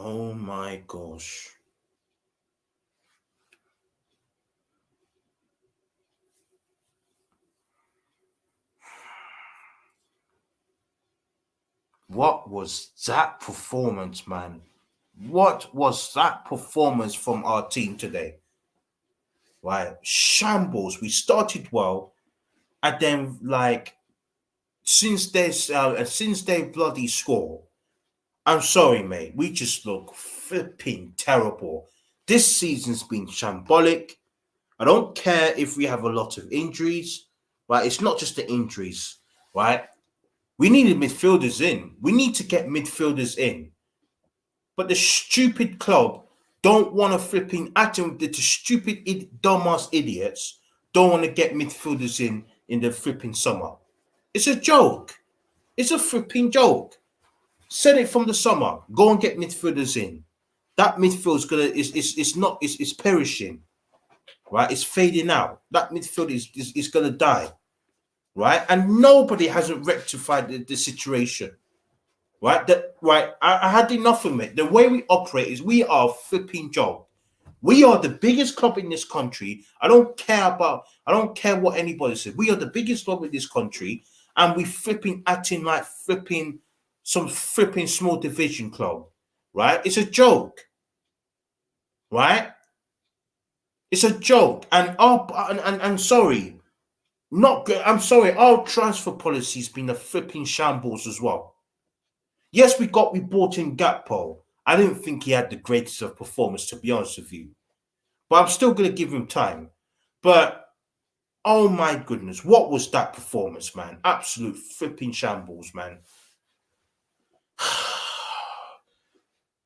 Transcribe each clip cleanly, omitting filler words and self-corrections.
Oh my gosh. What was that performance, man? What was that performance from our team today? Right? Shambles. We started well, and then since they bloody score, I'm sorry, mate. We just look flipping terrible. This season's been shambolic. I don't care if we have a lot of injuries, right? It's not just the injuries, right? We needed midfielders in. We need to get midfielders in. But the stupid club don't want to flipping atom. The stupid dumbass idiots don't want to get midfielders in the flipping summer. It's a joke. It's a flipping joke. Said it from the summer. Go and get midfielders in. That midfield's gonna is not it's perishing, right? It's fading out. That midfield is gonna die, right? And nobody hasn't rectified the situation, right? I had enough of it. The way we operate is we are flipping joke. We are the biggest club in this country. I don't care what anybody says. We are the biggest club in this country, and we flipping acting like flipping some flipping small division club, right? It's a joke, right? It's a joke. And sorry, not good. I'm sorry. Our transfer policy's been a flipping shambles as well. Yes, we bought in Gakpo. I didn't think he had the greatest of performance, to be honest with you. But I'm still going to give him time. But oh my goodness, what was that performance, man? Absolute flipping shambles, man.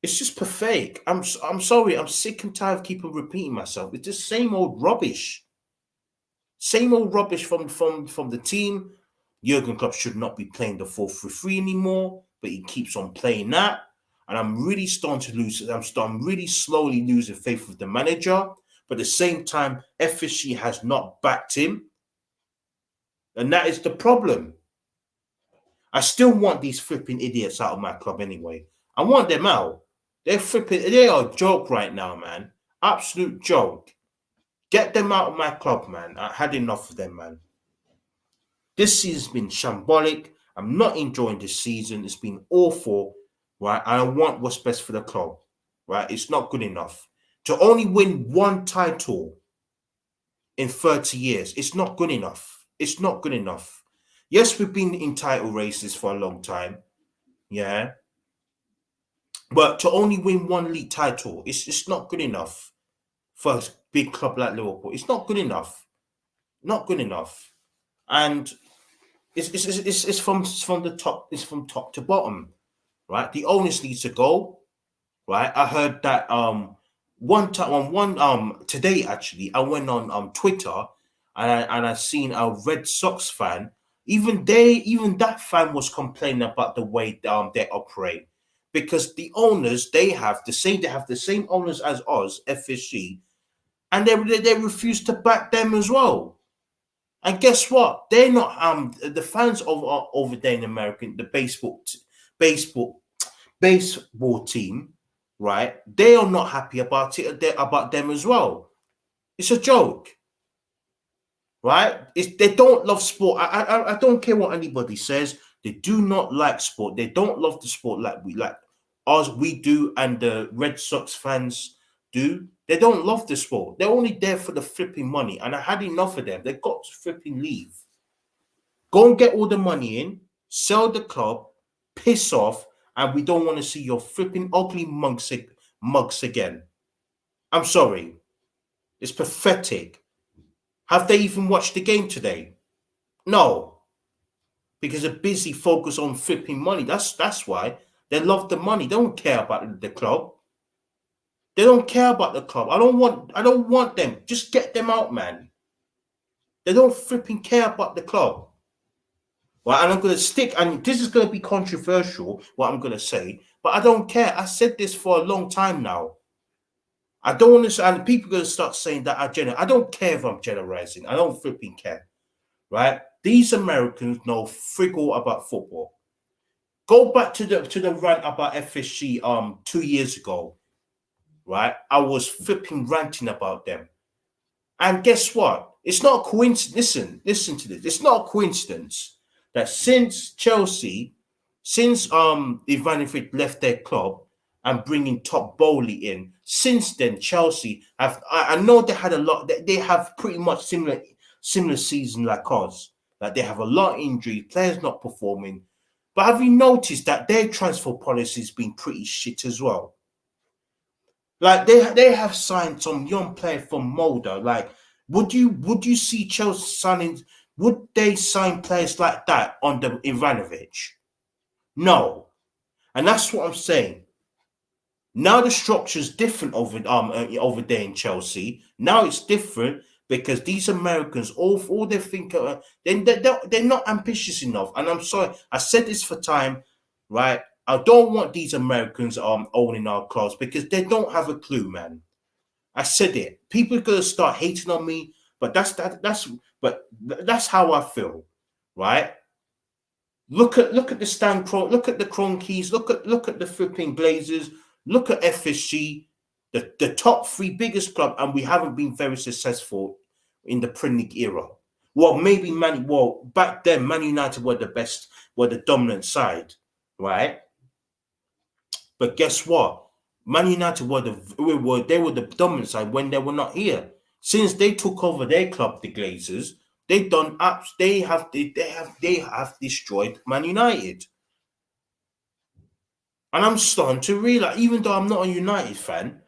It's just pathetic. I'm sorry. I'm sick and tired of keeping repeating myself. It's the same old rubbish. Same old rubbish from the team. Jurgen Klopp should not be playing the 4-3-3 anymore, but he keeps on playing that. And I'm really starting to lose. I'm really slowly losing faith with the manager. But at the same time, FSG has not backed him. And that is the problem. I still want these flipping idiots out of my club anyway. I want them out. They are a joke right now, man. Absolute joke. Get them out of my club, man. I had enough of them, man. This season's been shambolic. I'm not enjoying this season. It's been awful, right? I want what's best for the club, right? It's not good enough. To only win one title in 30 years, it's not good enough. It's not good enough. Yes, we've been in title races for a long time, yeah. But to only win one league title, it's not good enough for a big club like Liverpool. It's not good enough. Not good enough. And it's from the top. It's from top to bottom, right? The owners need to go, right? I heard that one time on one today actually I went on Twitter and I seen a Red Sox fan. Even that fan was complaining about the way they operate because the owners they have the same owners as us FSG, and they refuse to back them as well. And guess what? They're not the fans over there in America, the baseball baseball team, right? They are not happy about it. About them as well. It's a joke, right? They don't love sport. I don't care what anybody says. They do not like sport. They don't love the sport like us we do, and the Red Sox fans do. They don't love the sport. They're only there for the flipping money, and I had enough of them. They got to flipping leave. Go and get all the money in, sell the club, piss off, and we don't want to see your flipping ugly mugs again. I'm sorry. It's pathetic. Have they even watched the game today? No. Because they're busy focused on flipping money. That's why. They love the money. They don't care about the club. They don't care about the club. I don't want them. Just get them out, man. They don't flipping care about the club. Well, and I'm going to stick, and this is going to be controversial, what I'm going to say, but I don't care. I said this for a long time now. I don't want to, and people are going to start saying that I don't care if I'm generalizing. I don't flipping care, right? These Americans know frig all about football. Go back to the rant about FSG 2 years ago, right? I was flipping ranting about them. And guess what? It's not a coincidence. Listen to this. It's not a coincidence that since Ivanovic left their club and bringing Top Bowley in, since then Chelsea have. I know they had a lot. They have pretty much similar season like us. Like they have a lot of injuries, players not performing. But have you noticed that their transfer policy has been pretty shit as well? Like they have signed some young player from Molde. Like, would you see Chelsea signing? Would they sign players like that under Ivanovic? No, and that's what I'm saying. Now the structure is different over there in Chelsea. Now it's different because these Americans all they think they're not ambitious enough. And I'm sorry, I said this for time, right? I don't want these Americans owning our clubs because they don't have a clue, man. I said it. People are gonna start hating on me, but that's how I feel, right? Look at the look at the Cronkies, look at the flipping Glazers, look at FSG, the top three biggest club, and we haven't been very successful in the Premier League era. Well, maybe back then Man United were the best, were the dominant side, right? But guess what? Man United were the dominant side when they were not here. Since they took over their club, the Glazers, they have destroyed Man United. And I'm starting to realize, even though I'm not a United fan,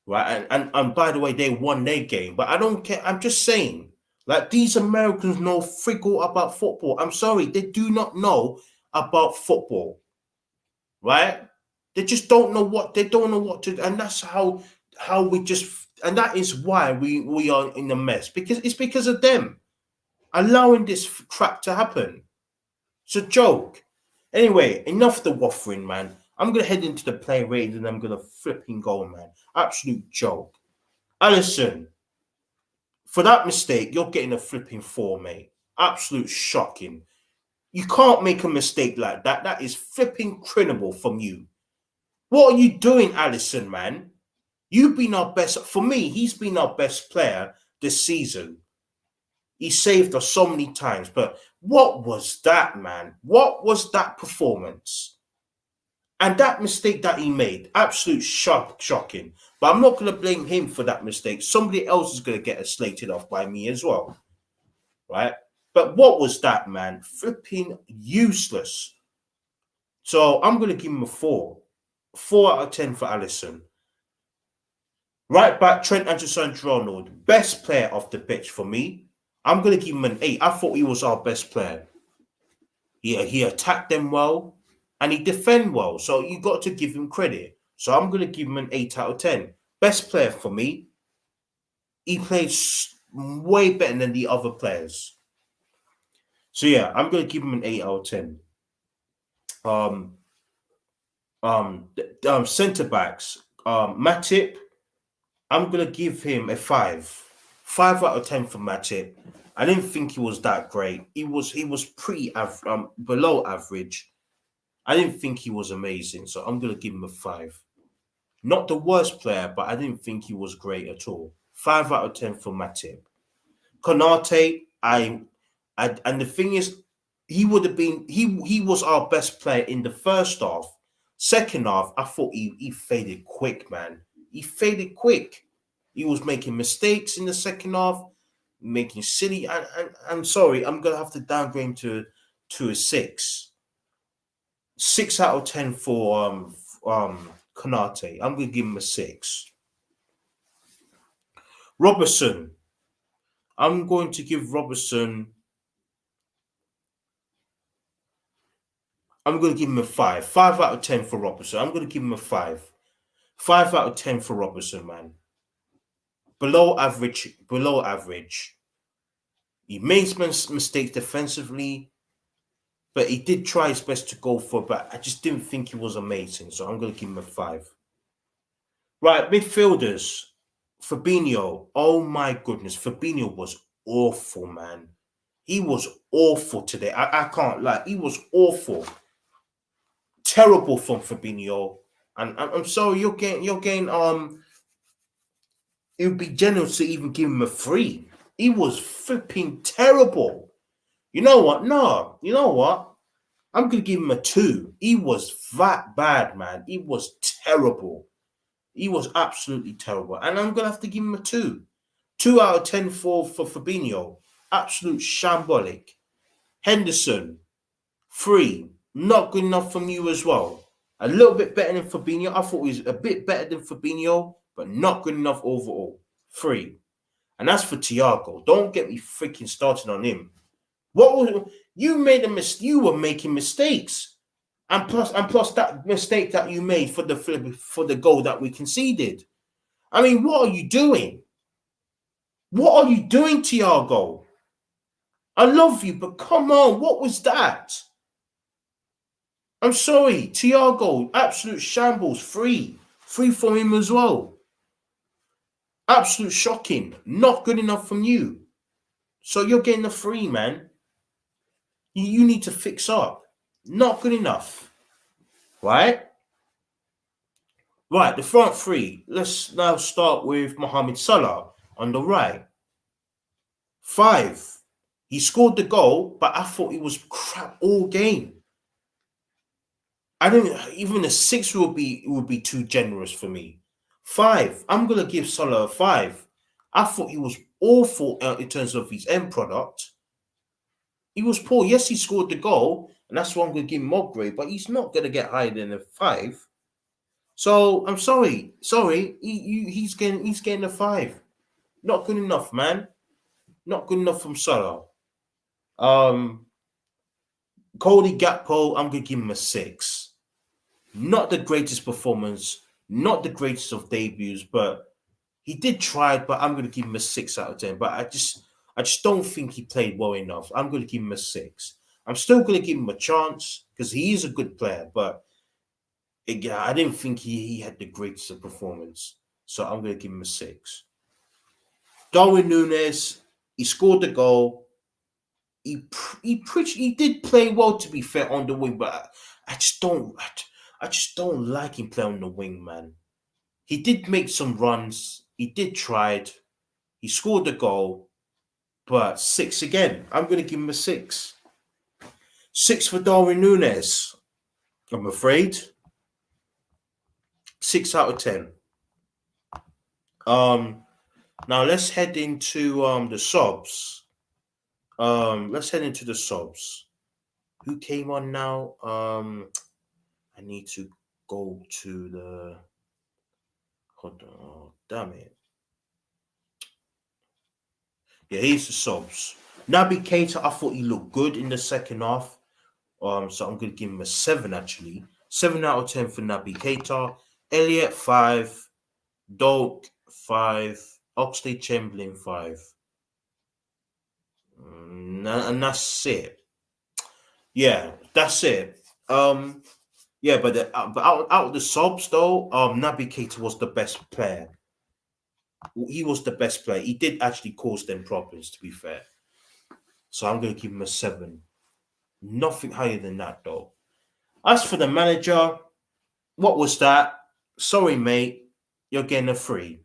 right? And by the way, they won their game, but I don't care. I'm just saying, like these Americans know frig all about football. I'm sorry, they do not know about football, right? They just don't know what to, and that's how we just, and that is why we are in a mess because it's because of them allowing this crap to happen. It's a joke. Anyway, enough the waffling, man. I'm gonna head into the play ratings and I'm gonna flipping go, man. Absolute joke. Allison, for that mistake, you're getting a flipping 4, mate. Absolute shocking. You can't make a mistake like that. That is flipping criminal from you. What are you doing, Allison, man? You've been our best. For me, he's been our best player this season. He saved us so many times. But what was that, man? What was that performance? And that mistake that he made, absolute shocking. But I'm not going to blame him for that mistake. Somebody else is going to get slated off by me as well. Right? But what was that, man? Flipping useless. So I'm going to give him a 4. 4 out of 10 for Allison. Right back, Trent Alexander-Arnold, best player off the pitch for me. I'm going to give him an 8. I thought he was our best player. He attacked them well and he defend well. So you got to give him credit. So I'm going to give him an 8 out of 10. Best player for me. He played way better than the other players. So yeah, I'm going to give him an 8 out of 10. Centre backs. Matip, I'm going to give him a 5. 5 out of 10 for Matip. I didn't think he was that great. He was pretty below average. I didn't think he was amazing, so I'm going to give him a 5. Not the worst player, but I didn't think he was great at all. 5 out of 10 for Matip. Konate, and the thing is, he would have been he was our best player in the first half. Second half, I thought he faded quick, man. He faded quick. He was making mistakes in the second half, making silly. And I'm sorry, I'm gonna have to downgrade him to a 6. 6 out of 10 for Konate. I'm gonna give him a 6. Robertson. I'm going to give Robertson. I'm going to give him a 5. 5 out of 10 for Robertson. I'm going to give him a 5. 5 out of 10 for Robertson, man. Below average. Below average. He made mistakes defensively, but he did try his best to go for it, but I just didn't think he was amazing, so I'm going to give him a 5. Right, midfielders. Fabinho. Oh my goodness. Fabinho was awful, man. He was awful today. I can't lie. He was awful. terrible from Fabinho. And I'm sorry, you're getting it would be generous to even give him a 3. He was flipping terrible. You know what? No, you know what? I'm gonna give him a 2. He was that bad, man. He was terrible. He was absolutely terrible. And I'm gonna have to give him a 2. 2 out of 10 for Fabinho. Absolute shambolic. Henderson, 3. Not good enough from you as well. A little bit better than Fabinho. I thought he was a bit better than Fabinho, but not good enough overall. 3. And that's for Thiago. Don't get me freaking started on him. What was you made a mistake? You were making mistakes, and plus that mistake that you made for the goal that we conceded. I mean, what are you doing? What are you doing, Thiago? I love you, but come on, what was that? I'm sorry, Thiago, absolute shambles. 3 for him as well. Absolute shocking. Not good enough from you. So you're getting a 3, man. You need to fix up. Not good enough. Right? Right, the front 3. Let's now start with Mohamed Salah on the right. 5. He scored the goal, but I thought he was crap all game. I don't even a 6 would be too generous for me. 5. I'm gonna give Salah a 5. I thought he was awful in terms of his end product. He was poor. Yes, he scored the goal, and that's why I'm going to give him more grade, but he's not going to get higher than a 5. So I'm sorry. He's getting a 5. Not good enough, man. Not good enough from Salah. Cody Gakpo, I'm going to give him a 6. Not the greatest performance, not the greatest of debuts, but he did try, but I'm going to give him a 6 out of 10. But I just don't think he played well enough. I'm going to give him a 6. I'm still going to give him a chance because he is a good player, but I didn't think he had the greatest of performance. So I'm going to give him a 6. Darwin Núñez, he scored the goal. He did play well, to be fair, on the wing, but I just don't like him playing on the wing, man. He did make some runs. He did try it. He scored the goal. But 6 again. I'm going to give him a 6. 6 for Darwin Núñez. I'm afraid. 6 out of 10. Now let's head into the subs. Let's head into the subs. Who came on now? I need to go to the. Hold on. Oh, damn it. Yeah, here's the subs. Naby Keita, I thought he looked good in the second half. So I'm going to give him a 7, actually. 7 out of 10 for Naby Keita. Elliott, 5. Doak, 5. Oxlade-Chamberlain, 5. And that's it. Yeah, that's it. Yeah, but out of the subs, though, Naby Keita was the best player. He was the best player. He did actually cause them problems, to be fair. So I'm going to give him a 7. Nothing higher than that, though. As for the manager, what was that? Sorry, mate. You're getting a 3.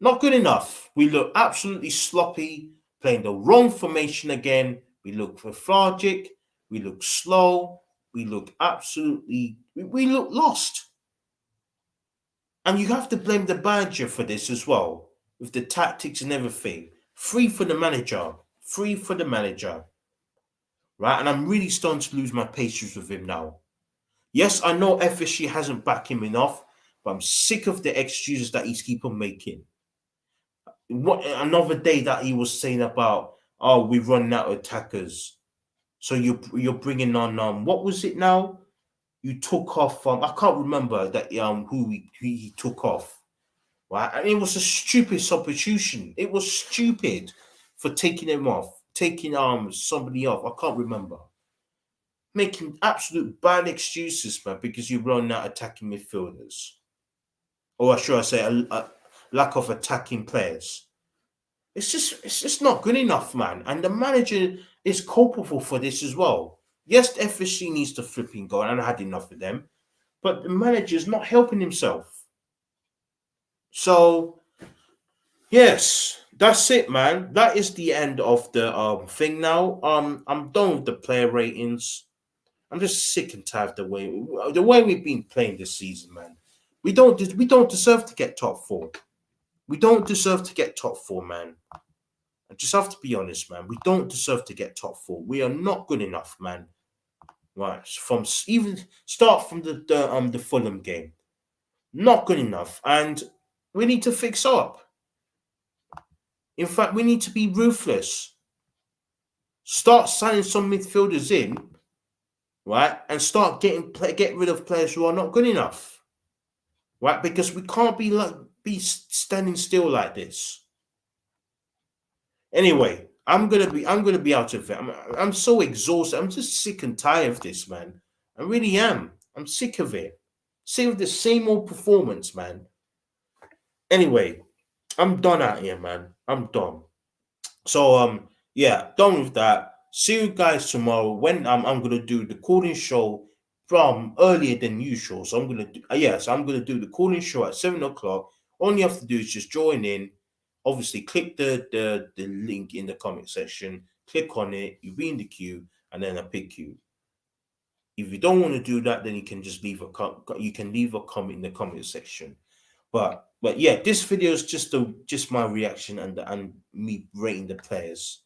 Not good enough. We look absolutely sloppy, playing the wrong formation again. We look lethargic. We look slow. We look we look lost. And you have to blame the manager for this as well, with the tactics and everything. 3 for the manager. 3 for the manager. Right? And I'm really starting to lose my patience with him now. Yes, I know FSG hasn't backed him enough, but I'm sick of the excuses that he's keep on making. What another day that he was saying about, oh, we're running out of attackers. So you're bringing on what was it now? You took off I can't remember that who he took off, right? And it was a stupid substitution. It was stupid for taking him off, taking somebody off. I can't remember. Making absolute bad excuses, man, because you run out attacking midfielders, or should I say, a lack of attacking players. It's just not good enough, man. And the manager is culpable for this as well. Yes, the FSC needs to flipping go, and I had enough of them. But the manager's not helping himself. So yes, that's it, man. That is the end of the thing now. I'm done with the player ratings. I'm just sick and tired of the way we've been playing this season, man. We don't deserve to get top four. We don't deserve to get top four, man. I just have to be honest, man. We don't deserve to get top four. We are not good enough, man. Right, from even start from the Fulham game, not good enough, and we need to fix up. In fact, we need to be ruthless. Start signing some midfielders in, right, and start get rid of players who are not good enough, right? Because we can't be standing still like this. Anyway, I'm gonna be out of it. I'm so exhausted. I'm just sick and tired of this, man. I really am. I'm sick of it. Sick of the same old performance, man. Anyway, I'm done out here, man. I'm done. So yeah, done with that. See you guys tomorrow when I'm gonna do the calling show from earlier than usual. So I'm gonna do so I'm gonna do the calling show at 7 o'clock. All you have to do is just join in. Obviously, click the link in the comment section, click on it, you be in the queue, and then I pick you. If you don't want to do that, then you can just leave a comment in the comment section. But yeah, this video is just my reaction and me rating the players.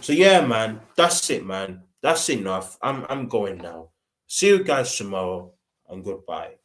So yeah, man, that's it, man. That's enough. I'm going now. See you guys tomorrow, and goodbye.